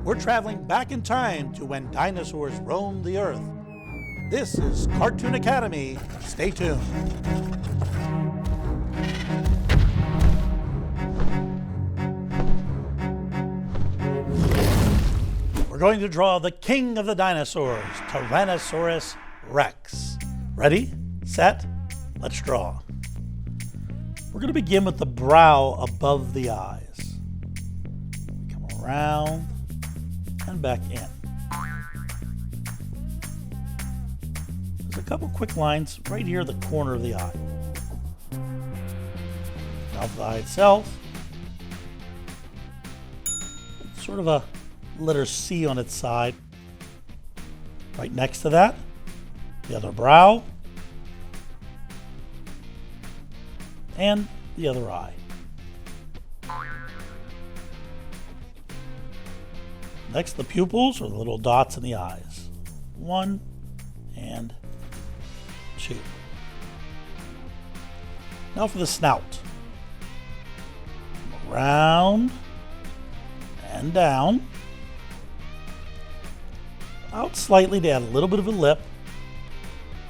We're traveling back in time to when dinosaurs roamed the earth. This is Cartoon Academy. Stay tuned. We're going to draw the king of the dinosaurs, Tyrannosaurus Rex. Ready, set, let's draw. We're going to begin with the brow above the eyes. Come around and back in. There's a couple quick lines right here at the corner of the eye. Now for the eye itself, it's sort of a letter C on its side. Right next to that, the other brow, and the other eye. Next, the pupils, or the little dots in the eyes. 1 and 2. Now for the snout. Around and down. Out slightly to add a little bit of a lip.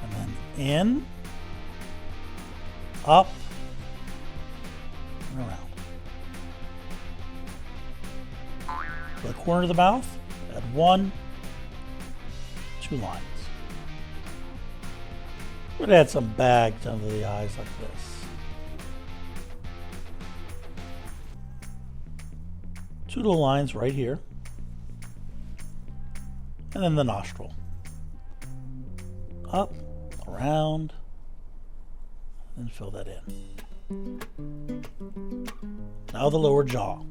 And then in, up, and around. For the corner of the mouth, add 1, 2 lines. We're going to add some bags under the eyes like this. 2 little lines right here. And then the nostril. Up, around, and fill that in. Now the lower jaw.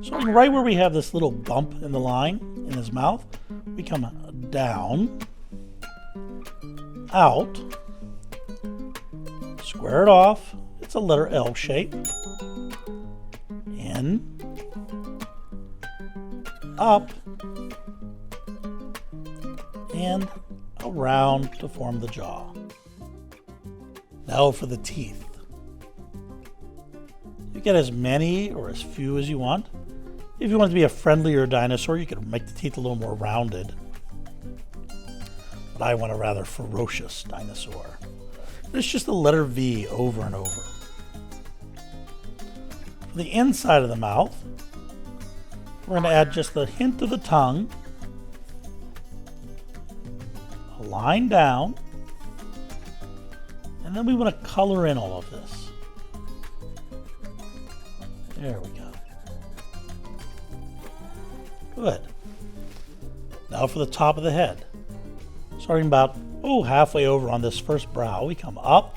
Starting right where we have this little bump in the line in his mouth, we come down, out, square it off. It's a letter L shape. In, up, and around to form the jaw. Now for the teeth. You get as many or as few as you want. If you want it to be a friendlier dinosaur, you could make the teeth a little more rounded. But I want a rather ferocious dinosaur. It's just the letter V over and over. For the inside of the mouth, we're going to add just a hint of the tongue. A line down. And then we want to color in all of this. There we go. Good. Now for the top of the head. Starting about, halfway over on this first brow, we come up,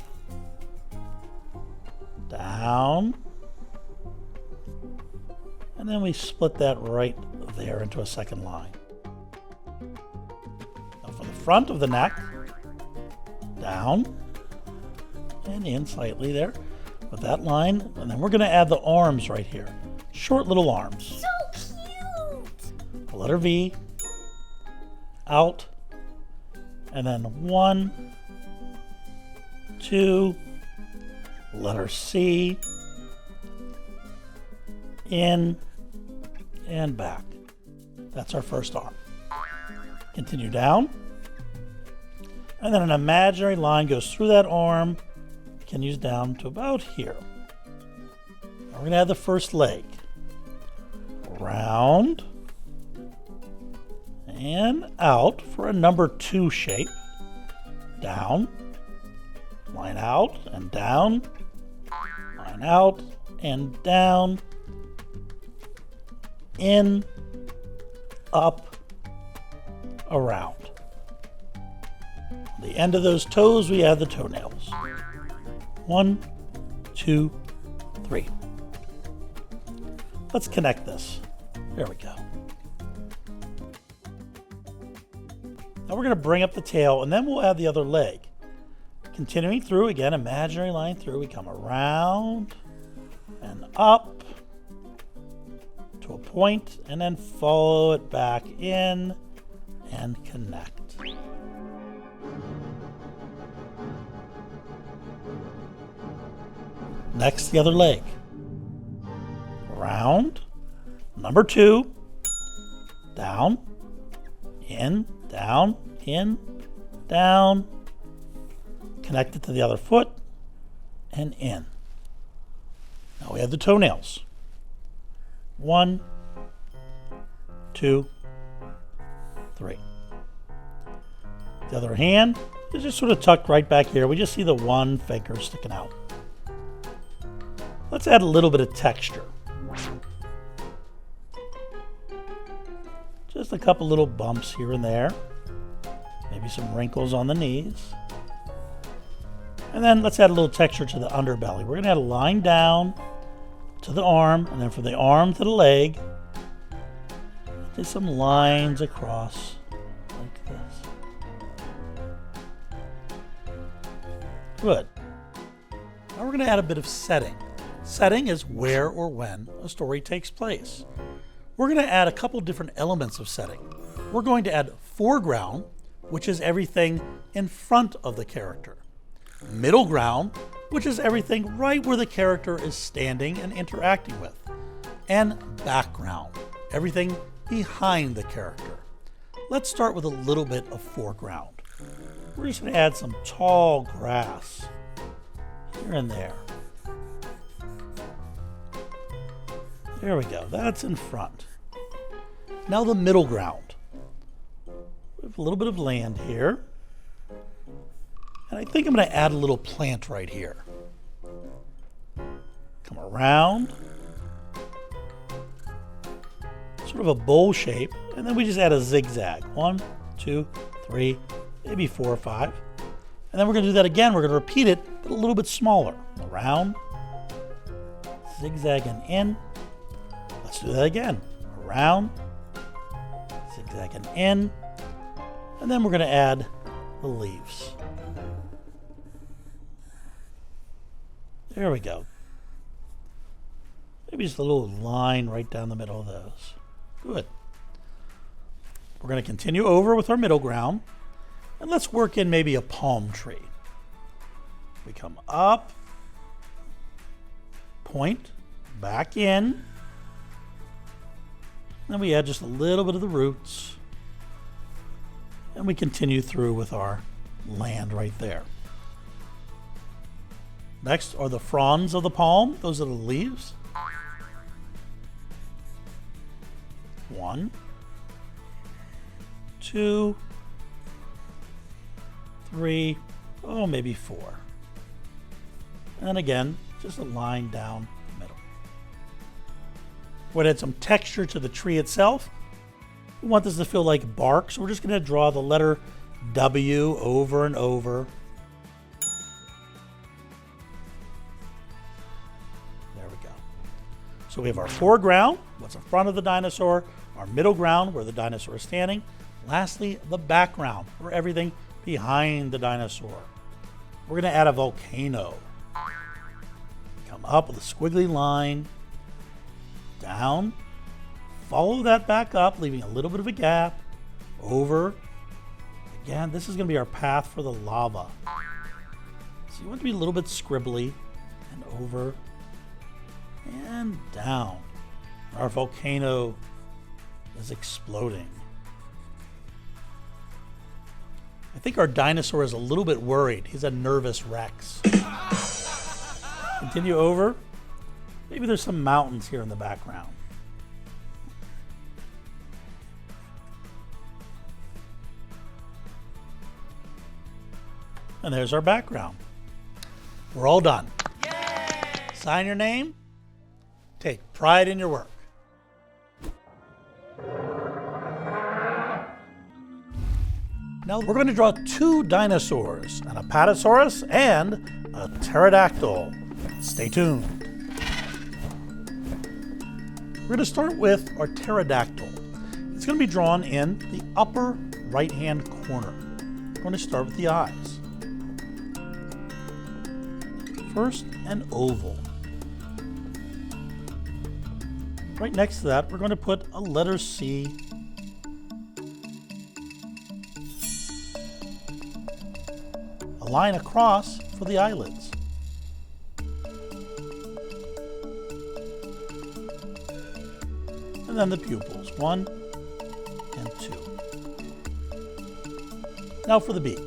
down, and then we split that right there into a second line. Now for the front of the neck, down, and in slightly there with that line, and then we're going to add the arms right here. Short little arms. So cute! The letter V, out, and then 1, 2, letter C, in, and back. That's our first arm. Continue down, and then an imaginary line goes through that arm, continues down to about here. Now we're going to add the first leg. Round and out for a number 2 shape. Down, line out and down, line out and down, in, up, around. At the end of those toes, we add the toenails. 1, 2, 3. Let's connect this. There we go. Now we're going to bring up the tail, and then we'll add the other leg. Continuing through, again, imaginary line through, we come around and up to a point, and then follow it back in and connect. Next, the other leg. Round, number 2, down, in, down, in, down, connect it to the other foot, and in. Now we have the toenails. 1, 2, 3. The other hand is just sort of tucked right back here. We just see the one finger sticking out. Let's add a little bit of texture. Just a couple little bumps here and there. Maybe some wrinkles on the knees. And then let's add a little texture to the underbelly. We're going to add a line down to the arm, and then from the arm to the leg, just some lines across like this. Good. Now we're going to add a bit of setting. Setting is where or when a story takes place. We're going to add a couple different elements of setting. We're going to add foreground, which is everything in front of the character. Middle ground, which is everything right where the character is standing and interacting with. And background, everything behind the character. Let's start with a little bit of foreground. We're just going to add some tall grass here and there. There we go. That's in front. Now the middle ground. We have a little bit of land here. And I think I'm going to add a little plant right here. Come around. Sort of a bowl shape. And then we just add a zigzag. 1, 2, 3, maybe 4 or 5. And then we're going to do that again. We're going to repeat it, but a little bit smaller. Around. Zigzag and in. Let's do that again. Around. Zigzag and in. And then we're going to add the leaves. There we go. Maybe just a little line right down the middle of those. Good. We're going to continue over with our middle ground. And let's work in maybe a palm tree. We come up, point, back in. Then we add just a little bit of the roots. And we continue through with our land right there. Next are the fronds of the palm. Those are the leaves. 1, 2, 3, oh, maybe 4. And again, just a line down the middle. We're going to add some texture to the tree itself. We want this to feel like bark, so we're just going to draw the letter W over and over. There we go. So we have our foreground, what's in front of the dinosaur, our middle ground, where the dinosaur is standing. Lastly, the background, where everything behind the dinosaur. We're going to add a volcano. Come up with a squiggly line, down, follow that back up, leaving a little bit of a gap, over. Again, this is going to be our path for the lava. So you want to be a little bit scribbly, and over, and down. Our volcano is exploding. I think our dinosaur is a little bit worried. He's a nervous Rex. Continue over. Maybe there's some mountains here in the background. And there's our background. We're all done. Yay! Sign your name. Take pride in your work. Now we're going to draw 2 dinosaurs, an Apatosaurus and a Pterodactyl. Stay tuned. We're going to start with our Pterodactyl. It's going to be drawn in the upper right-hand corner. We're going to start with the eyes. First, an oval. Right next to that, we're going to put a letter C. A line across for the eyelids. And then the pupils. 1, and 2. Now for the beak.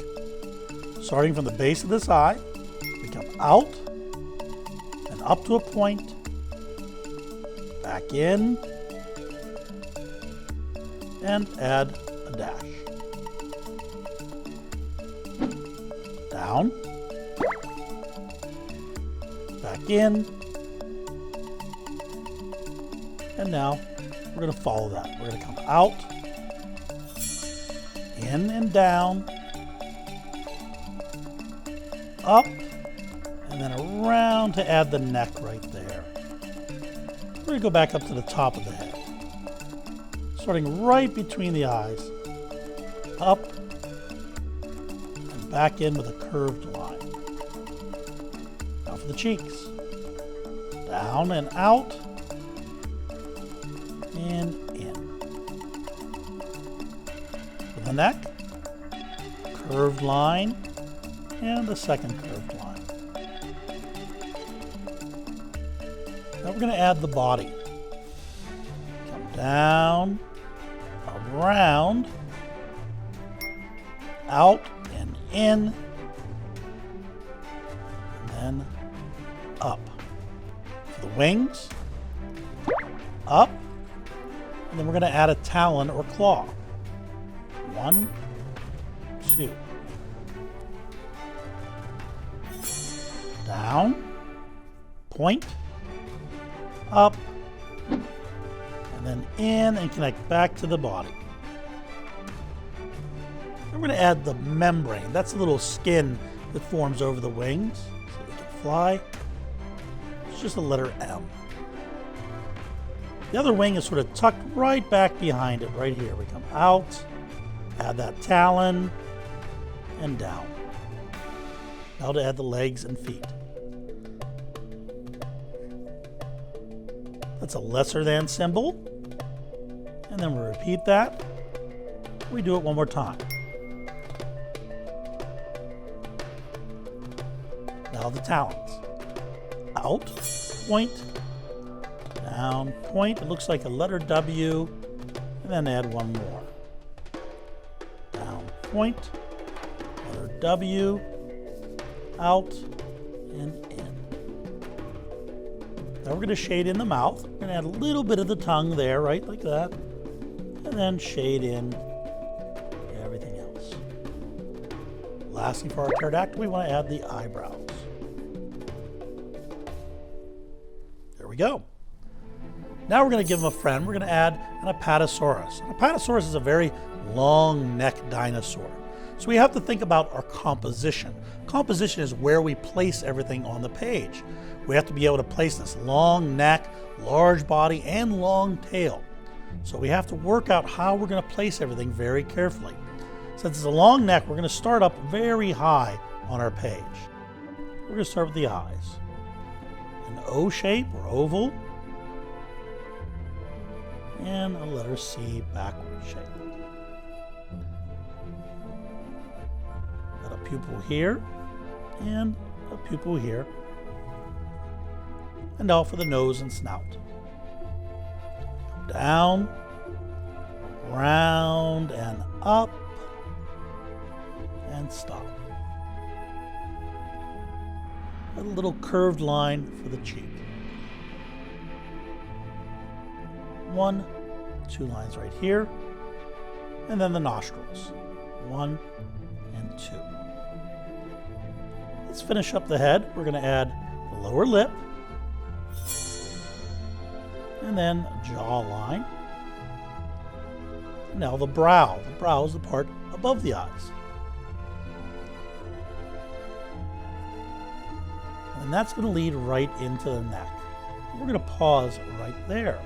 Starting from the base of this eye, we come out and up to a point, back in, and add a dash. Down, back in, and now we're going to follow that. We're going to come out, in and down, up, and then around to add the neck right there. We're going to go back up to the top of the head, starting right between the eyes, up, and back in with a curved line. Now for the cheeks. Down and out, and in. For the neck, curved line, and the second curved line. Now we're going to add the body. Come down, around, out and in, and then up. For the wings, up, and then we're going to add a talon or claw. 1, 2. Down, point, up, and then in and connect back to the body. Then we're going to add the membrane. That's a little skin that forms over the wings so they can fly. It's just a letter M. The other wing is sort of tucked right back behind it, right here. We come out, add that talon, and down. Now to add the legs and feet. That's a lesser than symbol. And then we repeat that. We do it one more time. Now the talons. Out, point, down, point. It looks like a letter W. And then add one more. Down, point, letter W, out, and in. Now we're going to shade in the mouth. We're going to add a little bit of the tongue there, right, like that. And then shade in everything else. Lastly, for our pterodactyl, we want to add the eyebrows. There we go. Now we're going to give them a friend. We're going to add an Apatosaurus. An Apatosaurus is a very long-necked dinosaur. So we have to think about our composition. Composition is where we place everything on the page. We have to be able to place this long neck, large body, and long tail. So we have to work out how we're going to place everything very carefully. Since it's a long neck, we're going to start up very high on our page. We're going to start with the eyes. An O shape or oval, and a letter C backward shape. Got a pupil here, and a pupil here. And now for the nose and snout. Down, round, and up, and stop. A little curved line for the cheek. 1, 2 lines right here, and then the nostrils. 1 and 2. Let's finish up the head. We're going to add the lower lip, and then a jawline. Now the brow. The brow is the part above the eyes. And that's going to lead right into the neck. We're going to pause right there.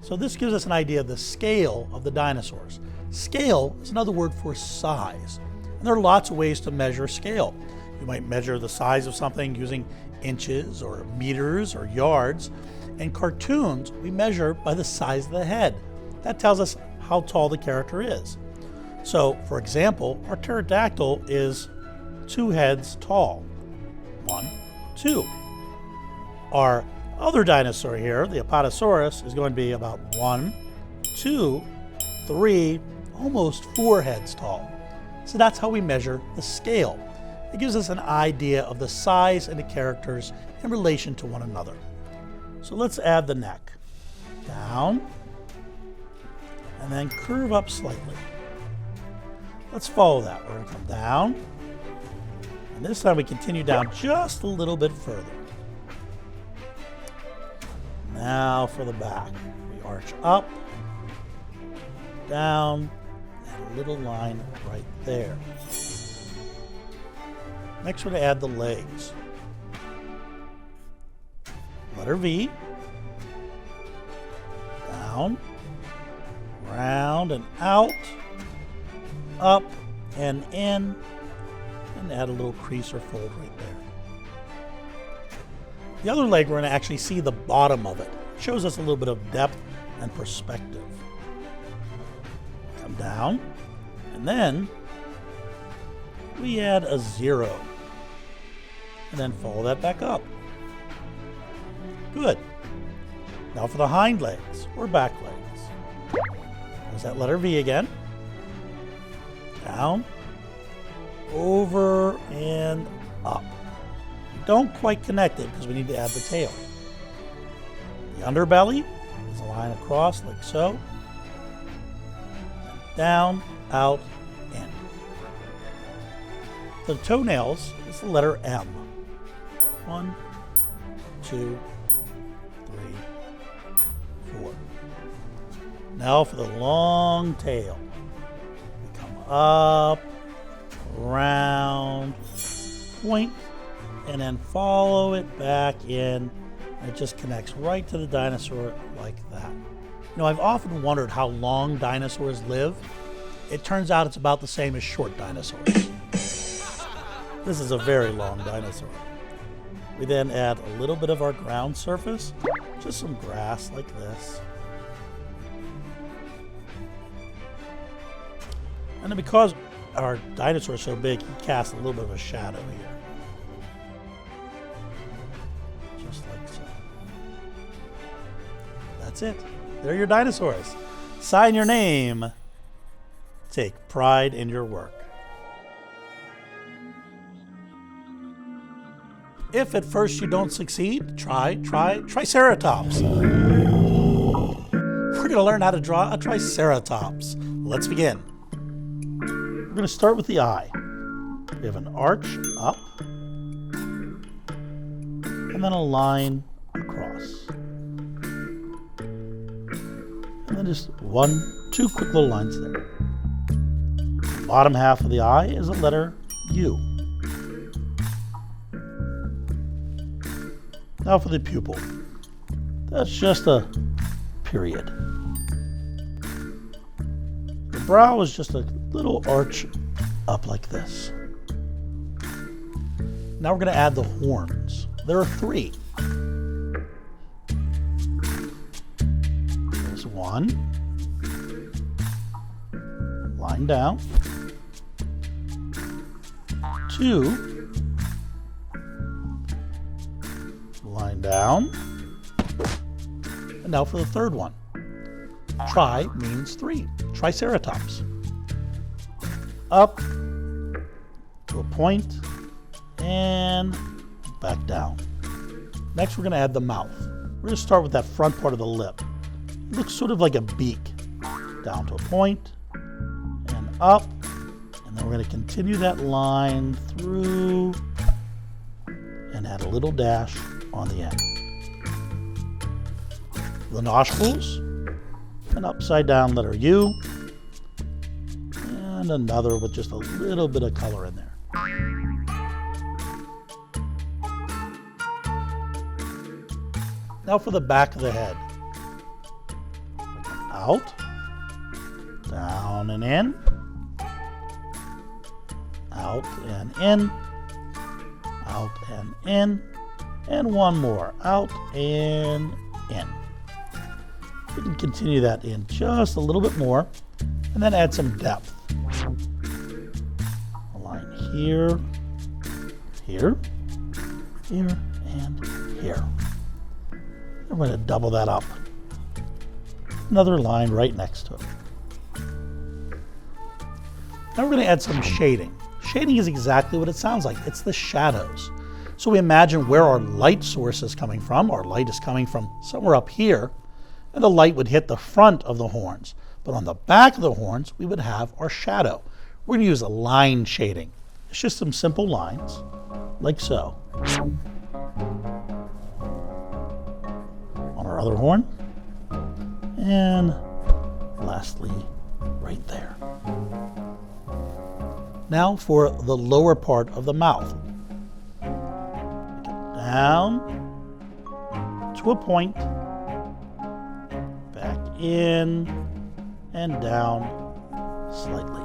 So this gives us an idea of the scale of the dinosaurs. Scale is another word for size. And there are lots of ways to measure scale. You might measure the size of something using inches or meters or yards. In cartoons, we measure by the size of the head. That tells us how tall the character is. So, for example, our pterodactyl is 2 heads tall. 1, 2. Our other dinosaur here, the Apatosaurus, is going to be about 1, 2, 3, almost 4 heads tall. So that's how we measure the scale. It gives us an idea of the size and the characters in relation to one another. So let's add the neck. Down, and then curve up slightly. Let's follow that. We're going to come down, and this time we continue down just a little bit further. Now for the back. We arch up, down, and a little line right there. Next we're going to add the legs. Letter V. Down, round and out, up and in, and add a little crease or fold right there. The other leg, we're going to actually see the bottom of it. It shows us a little bit of depth and perspective. Come down, and then we add a 0, and then follow that back up. Good. Now for the hind legs, or back legs. There's that letter V again. Down, over, and up. We don't quite connect it because we need to add the tail. The underbelly is a line across like so. Down, out, in. The toenails is the letter M. 1, 2, 3, 4. Now for the long tail. We come up, round, point, and then follow it back in. And it just connects right to the dinosaur like that. You know, I've often wondered how long dinosaurs live. It turns out it's about the same as short dinosaurs. This is a very long dinosaur. We then add a little bit of our ground surface, just some grass like this. And then because our dinosaur is so big, he casts a little bit of a shadow here. Just like so. That's it. They're your dinosaurs. Sign your name. Take pride in your work. If at first you don't succeed, try Triceratops. We're going to learn how to draw a Triceratops. Let's begin. We're going to start with the eye. We have an arch up, and then a line across. And then just 1, 2 quick little lines there. The bottom half of the eye is a letter U. Now for the pupil. That's just a period. The brow is just a little arch up like this. Now we're going to add the horns. There are 3. There's 1. Line down. 2. Line down. And now for the third one. Tri means 3. Triceratops. Up to a point and back down. Next we're going to add the mouth. We're going to start with that front part of the lip. It looks sort of like a beak. Down to a point and up. And then we're going to continue that line through and add a little dash on the end. The nostrils, an upside down letter U, and another with just a little bit of color in there. Now for the back of the head. Out, down and in, out and in, out and in, and one more, out and in. We can continue that in just a little bit more, and then add some depth. A line here, here, here, and here. I'm going to double that up. another line right next to it. Now we're going to add some shading. Shading is exactly what it sounds like. It's the shadows. So we imagine where our light source is coming from. Our light is coming from somewhere up here, and the light would hit the front of the horns. But on the back of the horns, we would have our shadow. We're going to use a line shading. It's just some simple lines, like so. On our other horn, and lastly, right there. Now for the lower part of the mouth. Down to a point, back in, and down slightly.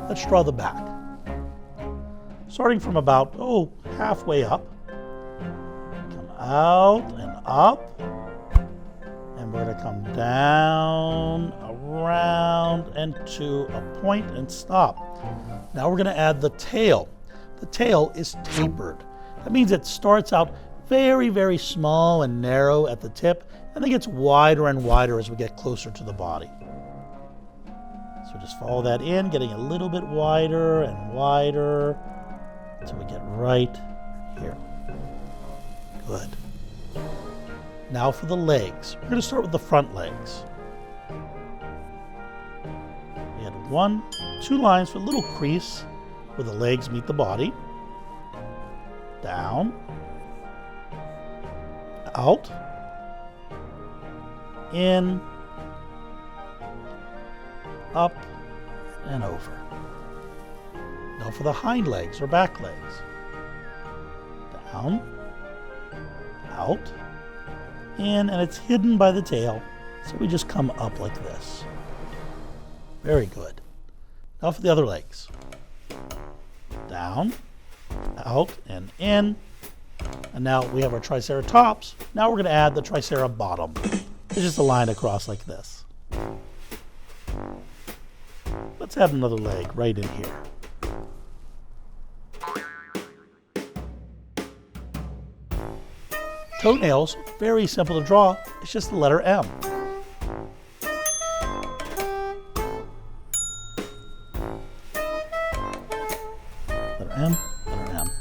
Let's draw the back. Starting from about, halfway up. Come out and up. And we're going to come down, around, and to a point and stop. Now we're going to add the tail. The tail is tapered. That means it starts out very, very small and narrow at the tip, and then gets wider and wider as we get closer to the body. So just follow that in, getting a little bit wider and wider until we get right here. Good. Now for the legs. We're going to start with the front legs. We had 2 lines with a little crease where the legs meet the body. Down. Out. In. Up. And over. Now for the hind legs or back legs. Down. Out. In, and it's hidden by the tail, so we just come up like this. Very good. Now for the other legs. Down, out, and in. And now we have our Triceratops. Now we're going to add the Tricerabottom. It's just a line across like this. Let's add another leg right in here. Toenails, very simple to draw. It's just the letter M. Letter M, letter M.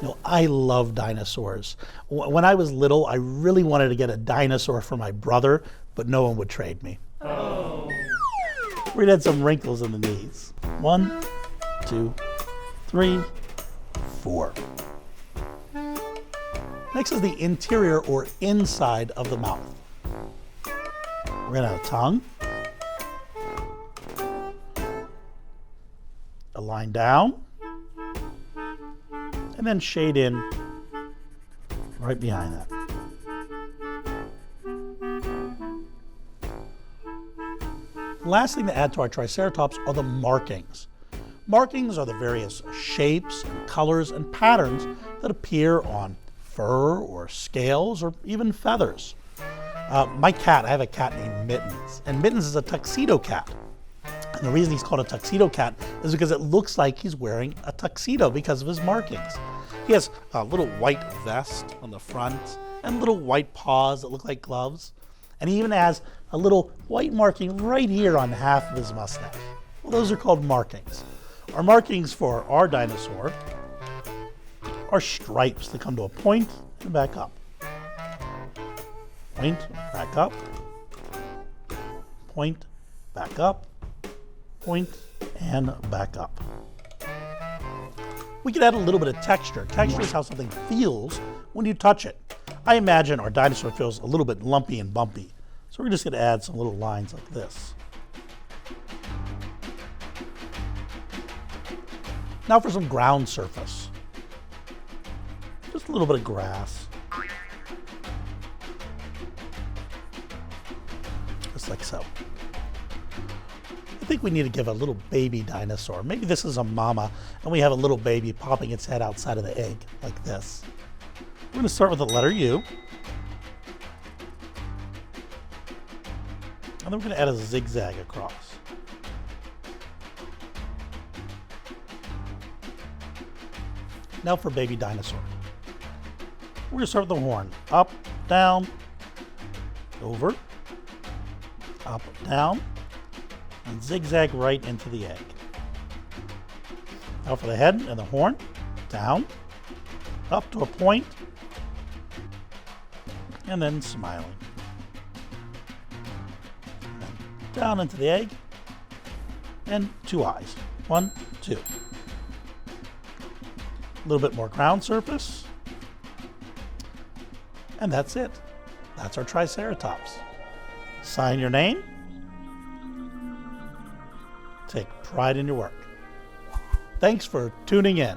You know, I love dinosaurs. When I was little, I really wanted to get a dinosaur for my brother, but no one would trade me. Oh. We'd had some wrinkles in the knees. 1, 2, 3, 4. Next is the interior or inside of the mouth. We're going to have a tongue, a line down, and then shade in right behind that. The last thing to add to our Triceratops are the markings. Markings are the various shapes, and colors, and patterns that appear on fur or scales or even feathers. I have a cat named Mittens, and Mittens is a tuxedo cat. And the reason he's called a tuxedo cat is because it looks like he's wearing a tuxedo because of his markings. He has a little white vest on the front and little white paws that look like gloves. And he even has a little white marking right here on half of his mustache. Well, those are called markings. Our markings for our dinosaur are stripes that come to a point and back up. Point, back up. Point, back up. Point, and back up. We could add a little bit of texture. Texture is how something feels when you touch it. I imagine our dinosaur feels a little bit lumpy and bumpy. So we're just going to add some little lines like this. Now for some ground surface. Just a little bit of grass. Just like so. I think we need to give a little baby dinosaur. Maybe this is a mama, and we have a little baby popping its head outside of the egg, like this. We're going to start with the letter U. And then we're going to add a zigzag across. Now for baby dinosaur. We're going to start with the horn. Up, down, over, up, down, and zigzag right into the egg. Now for the head and the horn, down, up to a point, and then smiling. And then down into the egg, and 2 eyes. 1, 2. A little bit more ground surface. And that's it. That's our Triceratops. Sign your name. Take pride in your work. Thanks for tuning in.